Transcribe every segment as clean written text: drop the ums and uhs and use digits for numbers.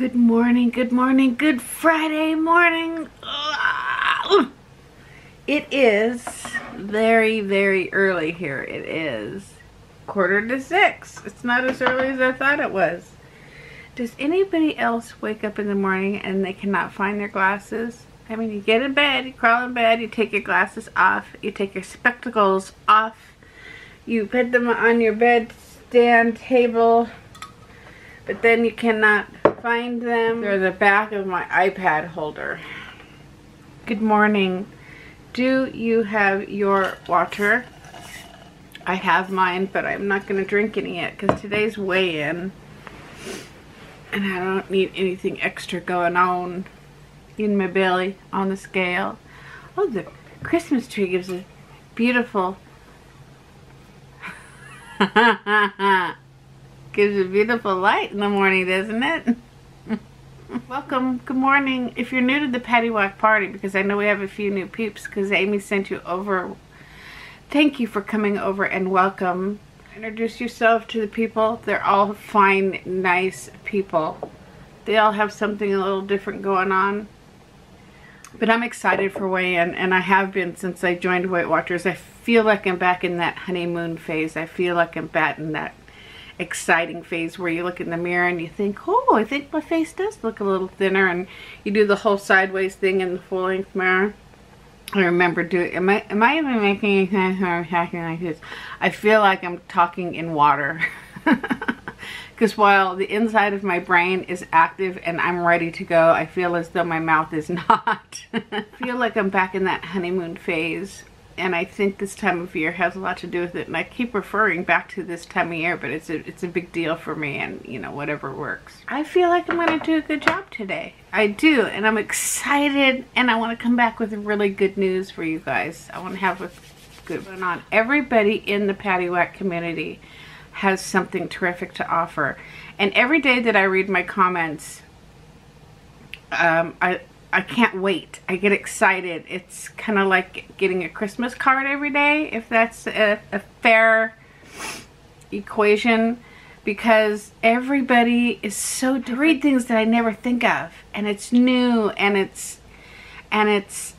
Good morning, good Friday morning. It is very, very early here. It is 5:45. It's not as early as I thought it was. Does anybody else wake up in the morning and they cannot find their glasses? I mean, you get in bed, you crawl in bed, you take your glasses off, you take your spectacles off, you put them on your bedstand table, but then you cannot find them. They're the back of my iPad holder. Good morning. Do you have your water? I have mine, but I'm not going to drink any yet because today's weigh-in and I don't need anything extra going on in my belly on the scale. Oh, the Christmas tree gives a beautiful gives a beautiful light in the morning, doesn't it? Welcome, good morning. If you're new to the Paddywhack party, because I know we have a few new peeps because Amy sent you over, thank you for coming over and welcome. Introduce yourself to the people. They're all fine, nice people. They all have something a little different going on. But I'm excited for weigh-in, and I have been since I joined Weight Watchers. I feel like I'm back in that honeymoon phase. I feel like I'm back in that exciting phase where you look in the mirror and you think, oh, I think my face does look a little thinner, and you do the whole sideways thing in the full-length mirror. I remember doing, am I even making any sense when I'm talking like this? I feel like I'm talking in water. Because while the inside of my brain is active and I'm ready to go, I feel as though my mouth is not. I feel like I'm back in that honeymoon phase. And I think this time of year has a lot to do with it. And I keep referring back to this time of year, but it's a big deal for me, and you know, whatever works. I feel like I'm going to do a good job today. I do, and I'm excited, and I want to come back with really good news for you guys. I want to have a good one on. Everybody in the Paddywhack community has something terrific to offer. And every day that I read my comments, I can't wait. I get excited. It's kind of like getting a Christmas card every day, if that's a fair equation, because everybody is so to read things that I never think of, and it's new, and it's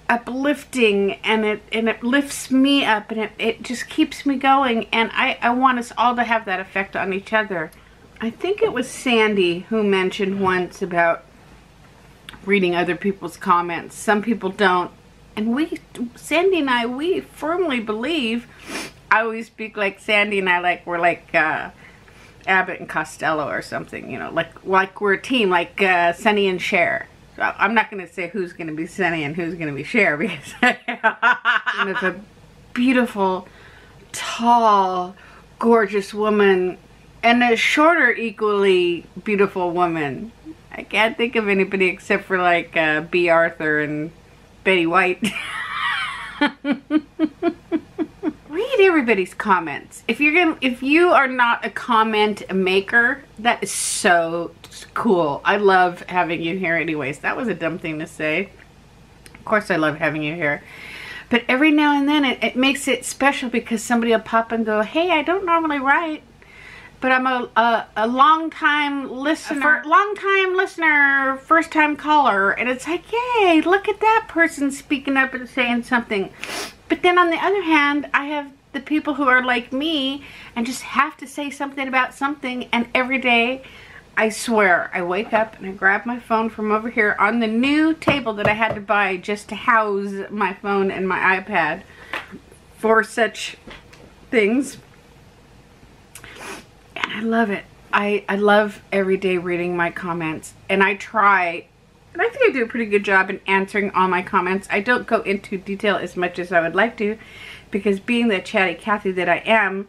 uplifting, and it lifts me up, and it just keeps me going, and I want us all to have that effect on each other. I think it was Sandy who mentioned once about reading other people's comments. Some people don't, and Sandy and I, we firmly believe, I always speak like Sandy and I, we're like Abbott and Costello or something, you know, like we're a team, like Sonny and Cher. So I'm not going to say who's going to be Sonny and who's going to be Cher, because of a beautiful, tall, gorgeous woman and a shorter, equally beautiful woman. I can't think of anybody except for like B. Arthur and Betty White. Read everybody's comments. If you are not a comment maker, that is so cool. I love having you here anyways. That was a dumb thing to say. Of course I love having you here. But every now and then it makes it special, because somebody will pop and go, hey, I don't normally write, but I'm a long-time listener, first-time caller, and it's like, yay, look at that person speaking up and saying something. But then on the other hand, I have the people who are like me and just have to say something about something, and every day, I swear, I wake up and I grab my phone from over here on the new table that I had to buy just to house my phone and my iPad for such things. And I love it. I love every day reading my comments, and I try, and I think I do a pretty good job in answering all my comments. I don't go into detail as much as I would like to, because being the chatty Cathy that I am,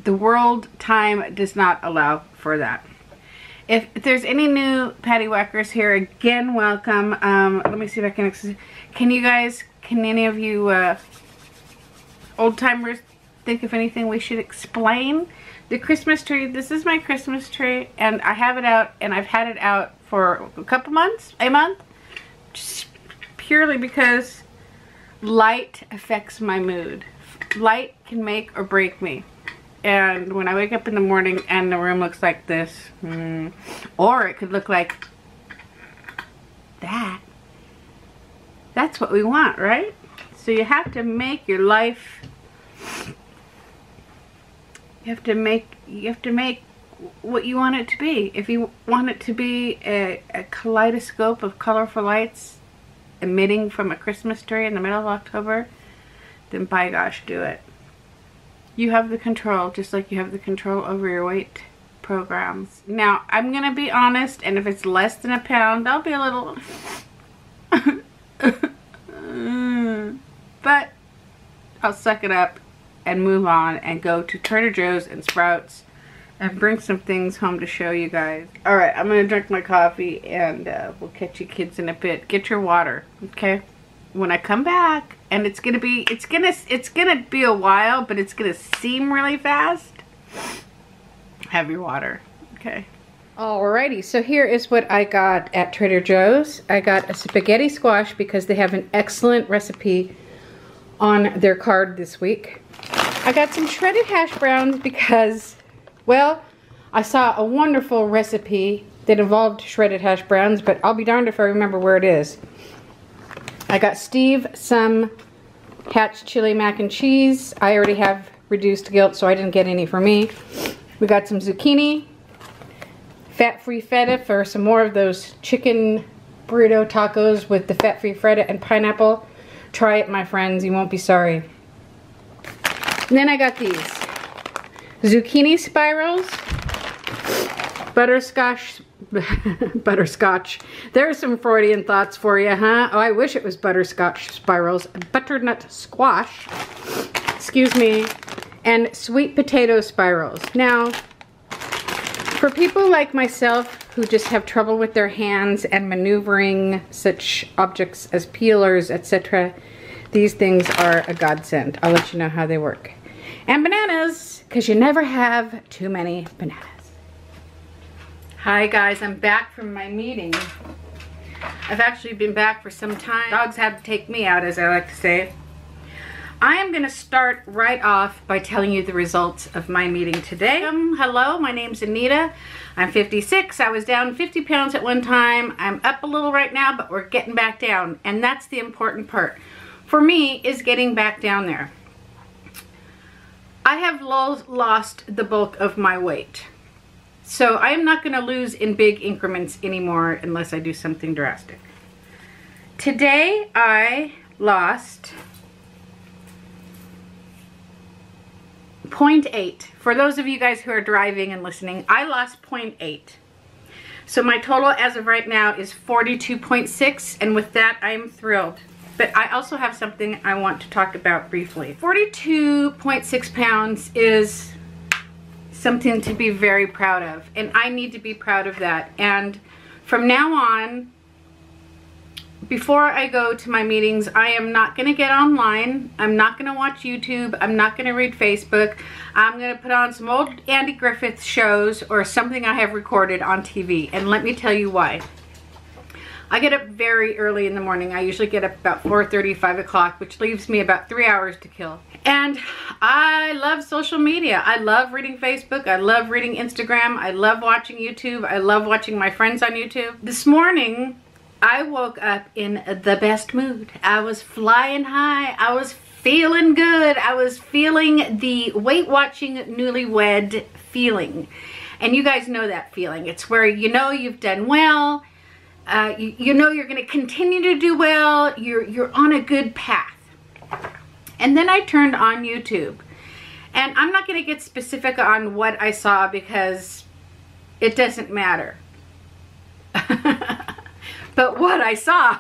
the world time does not allow for that. If there's any new Paddywhackers here, again, welcome. Let me see if I can any of you old timers think of anything we should explain? The Christmas tree, this is my Christmas tree, and I have it out, and I've had it out for a couple months, a month, just purely because light affects my mood. Light can make or break me. and when I wake up in the morning and the room looks like this, or it could look like that. That's what we want, right? So you have to make your life, you have to make what you want it to be. If you want it to be a kaleidoscope of colorful lights emitting from a Christmas tree in the middle of October, then by gosh, do it. You have the control, just like you have the control over your weight programs. Now, I'm gonna be honest, and if it's less than a pound, I'll be a little but I'll suck it up and move on and go to Trader Joe's and Sprouts and bring some things home to show you guys. Alright, I'm gonna drink my coffee and we'll catch you kids in a bit. Get your water, okay? When I come back, and it's gonna be a while, but it's gonna seem really fast. Have your water, okay? Alrighty, so here is what I got at Trader Joe's. I got a spaghetti squash because they have an excellent recipe on their card this week. I got some shredded hash browns because, well, I saw a wonderful recipe that involved shredded hash browns, but I'll be darned if I remember where it is. I got Steve some Hatch chili mac and cheese. I already have reduced guilt, so I didn't get any for me. We got some zucchini, fat-free feta for some more of those chicken burrito tacos with the fat-free feta and pineapple. Try it, my friends, you won't be sorry. And then I got these zucchini spirals, butterscotch. There's some Freudian thoughts for you, huh? Oh, I wish it was butterscotch spirals, butternut squash, excuse me, and sweet potato spirals. Now, for people like myself who just have trouble with their hands and maneuvering such objects as peelers, etc., these things are a godsend. I'll let you know how they work. And bananas, because you never have too many bananas. Hi guys, I'm back from my meeting. I've actually been back for some time. Dogs had to take me out, as I like to say. I am going to start right off by telling you the results of my meeting today. Hello, my name's Anita. I'm 56. I was down 50 pounds at one time. I'm up a little right now, but we're getting back down. And that's the important part for me, is getting back down there. I have lost the bulk of my weight. So I am not going to lose in big increments anymore unless I do something drastic. Today I lost 0.8. For those of you guys who are driving and listening, I lost 0.8. So my total as of right now is 42.6, and with that I am thrilled. But I also have something I want to talk about briefly. 42.6 pounds is something to be very proud of, and I need to be proud of that. And from now on, before I go to my meetings, I am not going to get online. I'm not going to watch YouTube. I'm not going to read Facebook. I'm going to put on some old Andy Griffith shows or something I have recorded on TV. And let me tell you why. I get up very early in the morning. I usually get up about 4:30, 5 o'clock, which leaves me about 3 hours to kill. And I love social media. I love reading Facebook. I love reading Instagram. I love watching YouTube. I love watching my friends on YouTube. This morning, I woke up in the best mood. I was flying high. I was feeling good. I was feeling the Weight Watching newlywed feeling. And you guys know that feeling. It's where you know you've done well. You know you're going to continue to do well. You're on a good path. And then I turned on YouTube. And I'm not going to get specific on what I saw because it doesn't matter. But what I saw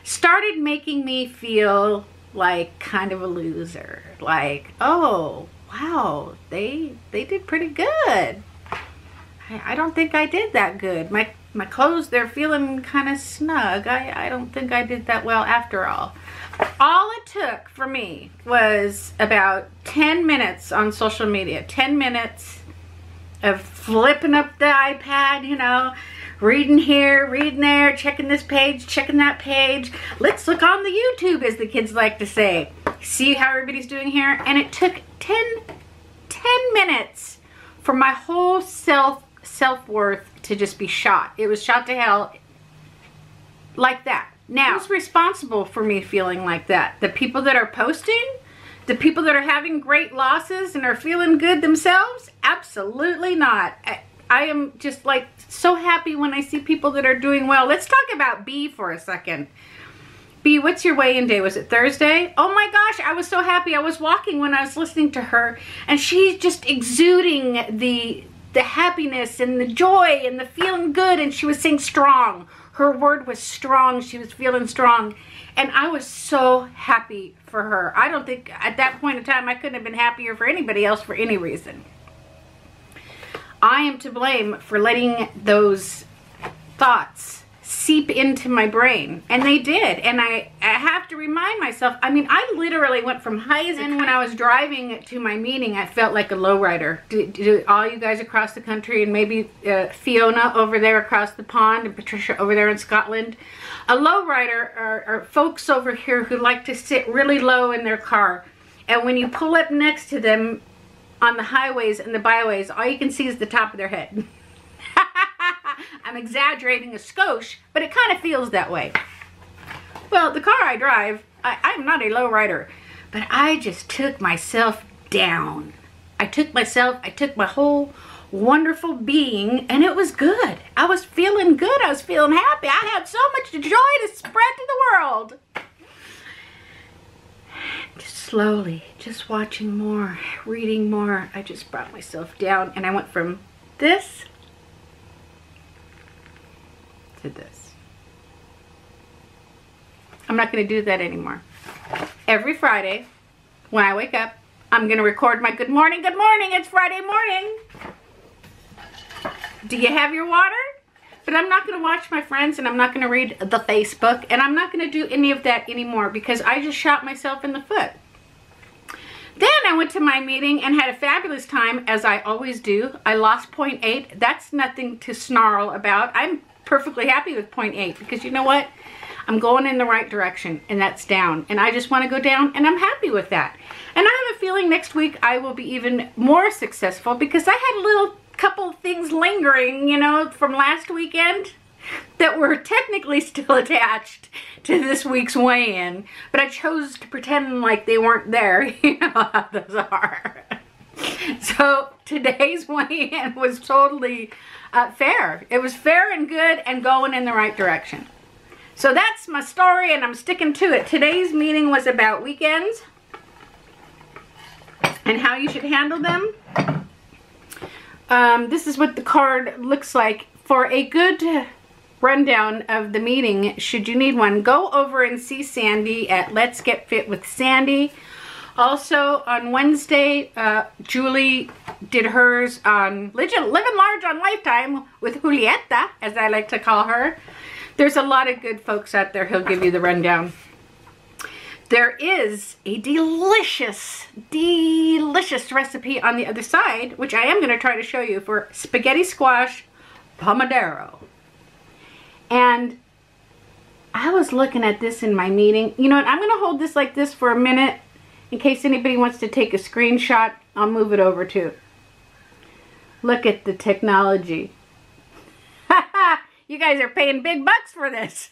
started making me feel like kind of a loser. Like, oh, wow, they did pretty good. I don't think I did that good. My clothes, they're feeling kind of snug. I don't think I did that well after all. All it took for me was about 10 minutes on social media. 10 minutes of flipping up the iPad, you know, reading here, reading there, checking this page, checking that page. Let's look on the YouTube, as the kids like to say. See how everybody's doing here? And it took 10 10 minutes for my whole self-worth to just be shot. It was shot to hell like that. Now, who's responsible for me feeling like that? The people that are posting? The people that are having great losses and are feeling good themselves? Absolutely not. I am just like so happy when I see people that are doing well. Let's talk about B for a second. B, what's your weigh-in day? Was it Thursday? Oh my gosh, I was so happy. I was walking when I was listening to her, and she's just exuding the happiness and the joy and the feeling good, and she was saying strong. Her word was strong. She was feeling strong. And I was so happy for her. I don't think at that point in time I couldn't have been happier for anybody else for any reason. I am to blame for letting those thoughts seep into my brain. And they did. And I have to remind myself, I mean, I literally went from high as in when I was driving to my meeting, I felt like a lowrider. Do all you guys across the country, and maybe Fiona over there across the pond and Patricia over there in Scotland. A lowrider are folks over here who like to sit really low in their car. And when you pull up next to them on the highways and the byways, all you can see is the top of their head. I'm exaggerating a skosh, but it kind of feels that way. Well, the car I drive, I'm not a low rider, but I just took myself down. I took my whole wonderful being, and it was good. I was feeling good. I was feeling happy. I had so much joy to spread to the world. Just slowly, just watching more, reading more, I just brought myself down, and I went from this to this. I'm not going to do that anymore. Every Friday, when I wake up, I'm going to record my good morning, it's Friday morning. Do you have your water? But I'm not going to watch my friends, and I'm not going to read the Facebook, and I'm not going to do any of that anymore because I just shot myself in the foot. Then I went to my meeting and had a fabulous time, as I always do. I lost 0.8. That's nothing to snarl about. I'm perfectly happy with 0.8 because you know what? I'm going in the right direction, and that's down. And I just want to go down, and I'm happy with that. And I have a feeling next week I will be even more successful because I had a little couple things lingering, you know, from last weekend that were technically still attached to this week's weigh-in, but I chose to pretend like they weren't there. You know how those are. So today's weigh-in was totally fair. It was fair and good and going in the right direction. So that's my story, and I'm sticking to it. Today's meeting was about weekends and how you should handle them. This is what the card looks like. For a good rundown of the meeting, should you need one, go over and see Sandy at Let's Get Fit with Sandy. Also on Wednesday, Julie did hers on Living Large on Lifetime with Julieta, as I like to call her. There's a lot of good folks out there who'll give you the rundown. There is a delicious, delicious recipe on the other side, which I am going to try to show you, for spaghetti squash pomodoro. And I was looking at this in my meeting. You know what? I'm going to hold this like this for a minute in case anybody wants to take a screenshot. I'll move it over too. Look at the technology. You guys are paying big bucks for this.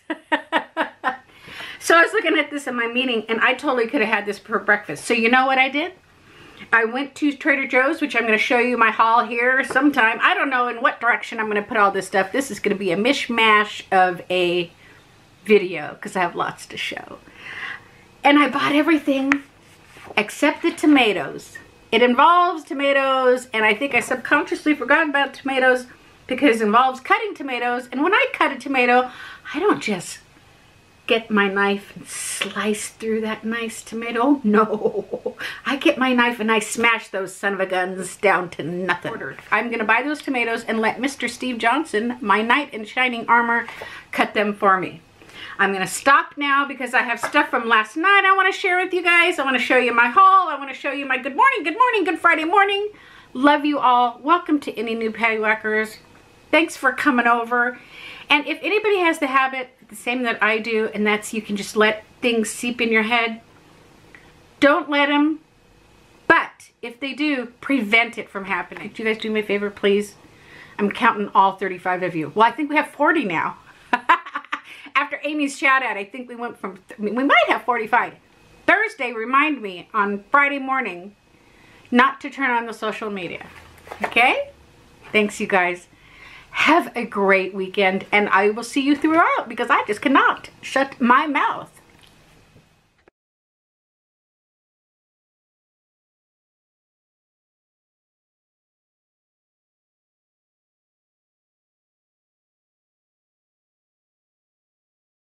So I was looking at this in my meeting, and I totally could have had this for breakfast. So you know what I did? I went to Trader Joe's, which I'm going to show you my haul here sometime. I don't know in what direction I'm going to put all this stuff. This is going to be a mishmash of a video because I have lots to show. And I bought everything except the tomatoes. It involves tomatoes, and I think I subconsciously forgot about tomatoes because it involves cutting tomatoes. And when I cut a tomato, I don't just get my knife and slice through that nice tomato. No, I get my knife and I smash those son of a guns down to nothing. I'm gonna buy those tomatoes and let Mr. Steve Johnson, my knight in shining armor, cut them for me. I'm gonna stop now because I have stuff from last night I want to share with you guys. I want to show you my haul. I want to show you my good morning, good Friday morning. Love you all. Welcome to any new Paddywhackers. Thanks for coming over. And if anybody has the habit, the same that I do, and that's you can just let things seep in your head, don't let them. But if they do, prevent it from happening. Do you guys do me a favor, please? I'm counting all 35 of you. Well, I think we have 40 now. After Amy's shout out, I think we went from, we might have 45. Thursday, remind me on Friday morning not to turn on the social media. Okay? Thanks, you guys. Have a great weekend, and I will see you throughout because I just cannot shut my mouth.